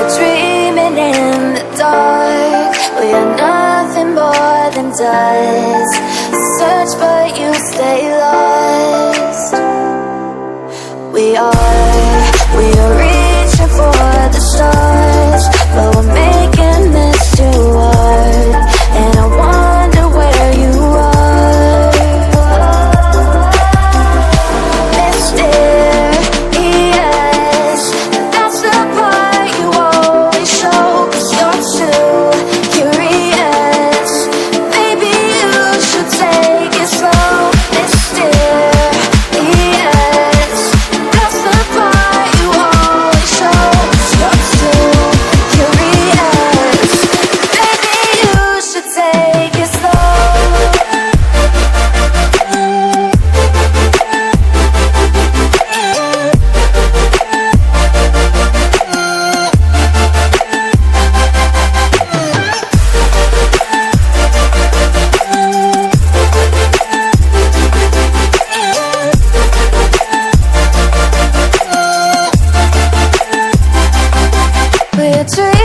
We're dreaming in the dark. We are nothing more than dust. Search but you stay lost. We are reaching for the stars, but we're making this too hard. And I wonder where you are. Mysterious, that's the part you always show. 'Cause you're too curious. Maybe you should take it slow. Mysterious, that's the part you always show. 'Cause you're too curious. Maybe you should take it slow. We're dreaming